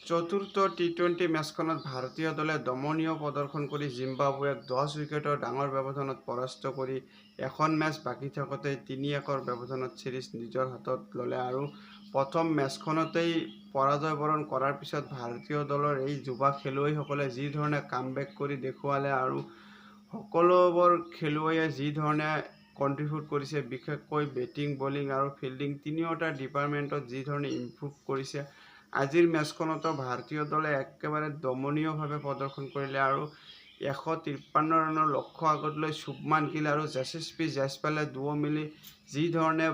চতুৰ্থ টি-20 মেচখনত ভাৰতীয় দলে দমনীয় প্ৰদৰ্শন কৰি জিম্বাবুৱেক 10 উইকেটৰ ডাঙৰ ব্যৱধানত পৰাস্ত কৰি এখন মেচ বাকী থাকোঁতে 3-1 ব্যৱধানত সিৰিজ নিজৰ হাতত ল'লে আৰু প্ৰথম মেচখনতেই পৰাজয় বৰণ কৰাৰ পিছত ভাৰতীয় দলৰ এই যুৱা খেলুৱৈসকলে যি ধৰণে কামবেক কৰি দেখুৱালে আৰু সকলোবোৰ খেলুৱৈয়ে যি ধৰণে কণ্ট্ৰিবিউট কৰিছে, বিশেষকৈ বেটিং, বলিং আৰু ফিল্ডিং তিনিওটা ডিপাৰ্টমেণ্টত যি ধৰণে ইম্প্ৰুভ কৰিছে। আজিৰ মেচখনতো ভাৰতীয় দলে একেবাৰে দমনীয়ভাৱে প্ৰদৰ্শন কৰিলে আৰু 153 ৰানৰ লক্ষ্য আগত লৈ শুভমান গিল আৰু যশস্বী জয়সৱালে দুয়ো মিলি যি ধৰণে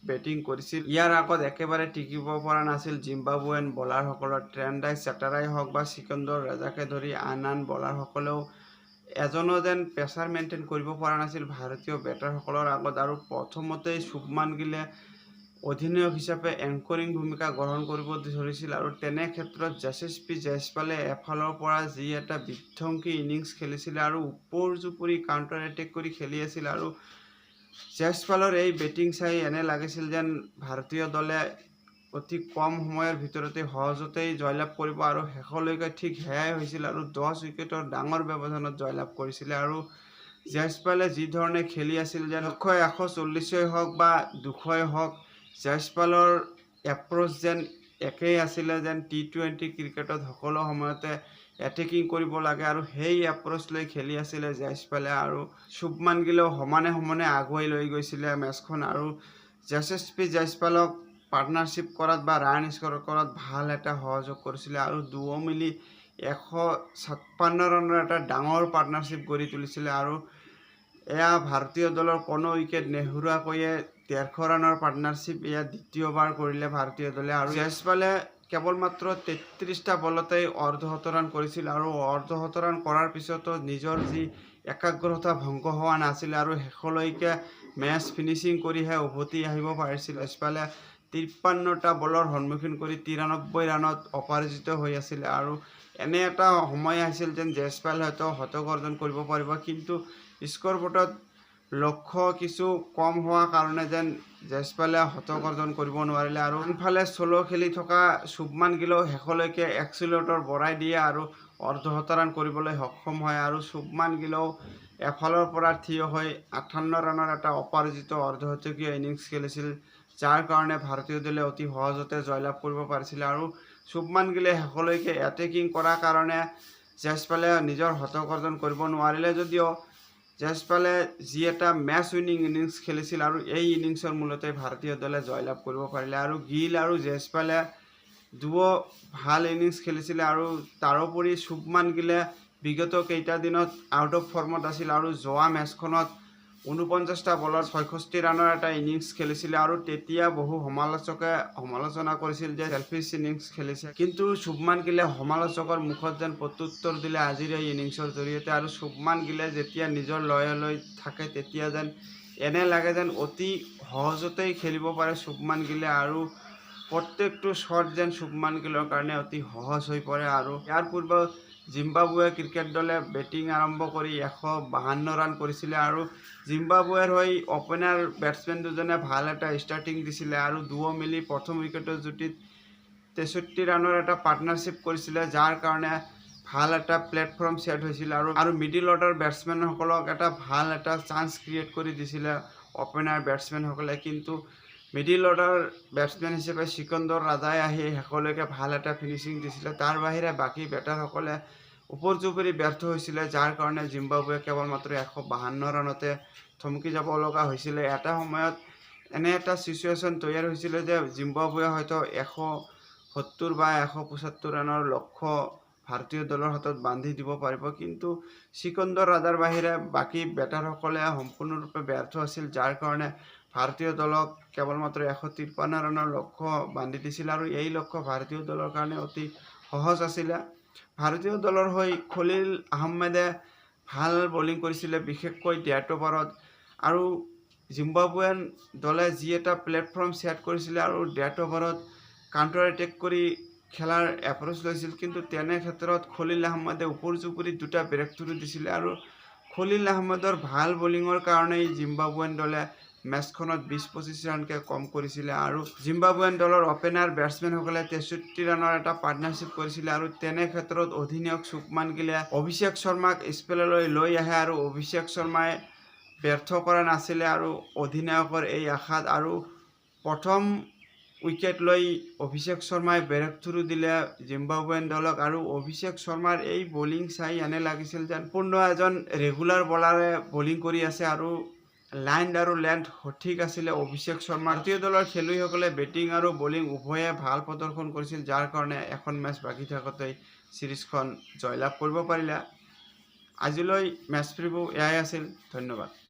বেটিং কৰিছিল, ইয়াৰ আগত একেবাৰে টিকিব পৰা নাছিল জিম্বাবুৱেন বলাৰসকলৰ। ট্ৰেণ্ডাই চেটাৰাই হওক বা সিকন্দৰ ৰাজাকে ধৰি আন বলাৰসকলেও এজনো যেন প্ৰেছাৰ মেইনটেইন কৰিব পৰা নাছিল ভাৰতীয় বেটাৰসকলৰ আগত। আৰু প্ৰথমতেই শুভমান গিলে অধিনায়ক হিচাপে এংকৰিং ভূমিকা গ্ৰহণ কৰিব ধৰিছিল আৰু তেনে ক্ষেত্ৰত যশস্বী জয়সৱালে এফালৰ পৰা যি এটা বিধ্বংসী ইনিংছ খেলিছিলে আৰু ওপৰ-জুপৰি কাউণ্টাৰ এটেক কৰি খেলি আছিল। আৰু জয়সৱালৰ এই বেটিং চাই এনে লাগিছিল যেন ভাৰতীয় দলে অতি কম সময়ৰ ভিতৰতে সহজতেই জয়লাভ কৰিব আৰু শেষলৈকে ঠিক সেয়াই হৈছিল আৰু 10 উইকেটৰ ডাঙৰ ব্যৱধানত জয়লাভ কৰিছিলে। আৰু জয়সৱালে যি ধৰণে খেলি আছিল যেন 140 হওক বা 200 হওক, জয়সৱালৰ এপ্ৰ'চ যেন একেই আছিলে যেন টি-20 ক্ৰিকেটত সকলো সময়তে এটেকিং কৰিব লাগে আৰু সেই এপ্ৰ'চ লৈ খেলি আছিলে জয়সৱালে। আৰু শুভমান গিলেও সমানে আগুৱাই লৈ গৈছিলে মেচখন আৰু যশস্বী জয়সৱালক পাৰ্টনাৰশ্বিপ কৰাত বা ৰান স্ক'ৰ কৰাত ভাল এটা সহযোগ কৰিছিলে আৰু দুয়ো মিলি 156 ৰানৰ এটা ডাঙৰ পাৰ্টনাৰশ্বিপ গঢ়ি তুলিছিলে। আৰু এয়া ভাৰতীয় দলৰ কোনো উইকেট নেহেৰুৱাকৈয়ে 150 ৰানৰ পাৰ্টনাৰশ্বিপ এয়া দ্বিতীয়বাৰ কৰিলে ভাৰতীয় দলে। আৰু জয়সৱালে কেৱল মাত্ৰ 33টা বলতেই অৰ্ধশত ৰান কৰিছিল আৰু অৰ্ধশত ৰান কৰাৰ পিছতো নিজৰ যি একাগ্ৰতা ভংগ হোৱা নাছিল আৰু শেষলৈকে মেচ ফিনিচিং কৰিহে উভতি আহিব পাৰিছিল। জয়সৱালে 53টা বলৰ সন্মুখীন কৰি 93 ৰানত অপৰাজিত হৈ আছিল আৰু এনে এটা সময় আহিছিল যেন জয়সৱালে হয়তো শতক অৰ্জন কৰিব পাৰিব, কিন্তু স্ক'ৰবোৰ্ডত লক্ষ্য কিছু কম হোৱাৰ কাৰণে যেন জয়সৱালে শতক অৰ্জন কৰিব নোৱাৰিলে। আৰু আনফালে চলো খেলি থকা শুভমান গিলেও শেষলৈকে এক্সিলেটৰ বঢ়াই দিয়ে আৰু অৰ্ধশত ৰান কৰিবলৈ সক্ষম হয় আৰু শুভমান গিলেও এফালৰ পৰা থিয় হৈ 58 ৰানৰ এটা অপৰাজিত অৰ্ধশতকীয় ইনিংছ খেলিছিল, যাৰ কাৰণে ভাৰতীয় দলে অতি সহজতে জয়লাভ কৰিব পাৰিছিল। আৰু শুভমান গিলে শেষলৈকে এটেকিং কৰাৰ কাৰণে জয়সৱালে নিজৰ শতক অৰ্জন কৰিব নোৱাৰিলে যদিও জয়সৱালে যি এটা মেচ উইনিং ইনিংছ খেলিছিল আৰু এই ইনিংছৰ মূলতে ভাৰতীয় দলে জয়লাভ কৰিব পাৰিলে। আৰু গিল আৰু জয়সৱালে দুয়ো ভাল ইনিংছ খেলিছিলে আৰু তাৰোপৰি শুভমান গিলে বিগত কেইটা দিনত আউট অফ ফৰ্মত আছিল আৰু যোৱা মেচখনত 49টা বলত 66 ৰানৰ এটা ইনিংছ খেলিছিলে আৰু তেতিয়া বহু সমালোচকে সমালোচনা কৰিছিল যে চেলফিছ ইনিংছ খেলিছে, কিন্তু শুভমান গিলে সমালোচকৰ মুখত যেন প্ৰত্যুত্তৰ দিলে আজিৰ এই ইনিংছৰ জৰিয়তে। আৰু শুভমান গিলে যেতিয়া নিজৰ লয় লৈ থাকে তেতিয়া যেন এনে লাগে যেন অতি সহজতেই খেলিব পাৰে শুভমান গিলে আৰু প্ৰত্যেকটো শ্বট যেন শুভমান গিলৰ কাৰণে অতি সহজ হৈ পৰে। আৰু ইয়াৰ পূৰ্বে জিম্বাবুৱে ক্ৰিকেট দলে বেটিং আৰম্ভ কৰি 152 ৰান কৰিছিলে আৰু জিম্বাবুৱেৰ হৈ অপেনাৰ বেটছমেন দুজনে ভাল এটা ষ্টাৰ্টিং দিছিলে আৰু দুয়ো মিলি প্ৰথম উইকেটৰ জুটিত 63 ৰানৰ এটা পাৰ্টনাৰশ্বিপ কৰিছিলে, যাৰ কাৰণে ভাল এটা প্লেটফৰ্ম ছেট হৈছিল আৰু মিডিল অৰ্ডাৰ বেটছমেনসকলক এটা ভাল এটা চান্স ক্ৰিয়েট কৰি দিছিলে অপেনাৰ বেটছমেনসকলে। কিন্তু মিডিল অৰ্ডাৰ বেটছমেন হিচাপে সিকন্দৰ ৰাজাই আহি শেষলৈকে ভাল এটা ফিনিচিং দিছিলে, তাৰ বাহিৰে বাকী বেটাৰসকলে ওপৰ-জুপৰি ব্যৰ্থ হৈছিলে, যাৰ কাৰণে জিম্বাবুৱে কেৱল মাত্ৰ 152 ৰানতে থমকি যাব লগা হৈছিলে। এটা সময়ত এনে এটা চিচুৱেশ্যন তৈয়াৰ হৈছিলে যে জিম্বাবুৱে হয়তো 170 বা 175 ৰানৰ লক্ষ্য ভাৰতীয় দলৰ হাতত বান্ধি দিব পাৰিব, কিন্তু সিকন্দৰ ৰাজাৰ বাহিৰে বাকী বেটাৰসকলে সম্পূৰ্ণৰূপে ব্যৰ্থ আছিল, যাৰ কাৰণে ভাৰতীয় দলক কেৱল মাত্ৰ 153 ৰানৰ লক্ষ্য বান্ধি দিছিল আৰু এই লক্ষ্য ভাৰতীয় দলৰ কাৰণে অতি সহজ আছিলে। ভাৰতীয় দলৰ হৈ খলিল আহমেদে ভাল বলিং কৰিছিলে, বিশেষকৈ ডেথ অভাৰত, আৰু জিম্বাবুৱেন দলে যি এটা প্লেটফৰ্ম ছেট কৰিছিলে আৰু ডেথ অভাৰত কাউণ্টাৰ এটেক কৰি খেলাৰ এপ্ৰ'চ লৈছিল, কিন্তু তেনে ক্ষেত্ৰত খলিল আহমেদে ওপৰ-জুপৰি দুটা ব্ৰেক থ্ৰু দিছিলে আৰু খলিল আহমেদৰ ভাল বলিঙৰ কাৰণেই জিম্বাবুৱেন দলে মেচখনত 20-25 ৰানকৈ কম কৰিছিলে আৰু জিম্বাবুৱেন দলৰ অপেনাৰ বেটছমেনসকলে 63 ৰানৰ এটা পাৰ্টনাৰশ্বিপ কৰিছিলে আৰু তেনে ক্ষেত্ৰত অধিনায়ক শুভমান গিলে অভিষেক শৰ্মাক স্পেললৈ লৈ আহে আৰু অভিষেক শৰ্মাই ব্যৰ্থ কৰা নাছিলে আৰু অধিনায়কৰ এই আশাত আৰু প্ৰথম উইকেট লৈ অভিষেক শৰ্মাই ব্ৰেক থ্ৰু দিলে জিম্বাবুৱেন দলক আৰু অভিষেক শৰ্মাৰ এই বলিং চাই এনে লাগিছিল যেন সম্পূৰ্ণ এজন ৰেগুলাৰ বলাৰে বলিং কৰি আছে আৰু লাইন আৰু লেন্থ সঠিক আছিলে অভিষেক শৰ্মাৰ। ভাৰতীয় দলৰ খেলুৱৈসকলে বেটিং আৰু বলিং উভয়ে ভাল প্ৰদৰ্শন কৰিছিল, যাৰ কাৰণে এখন মেচ বাকী থাকোঁতেই চিৰিজখন জয়লাভ কৰিব পাৰিলে। আজিলৈ মেচ প্ৰিভিউ এয়াই আছিল। ধন্যবাদ।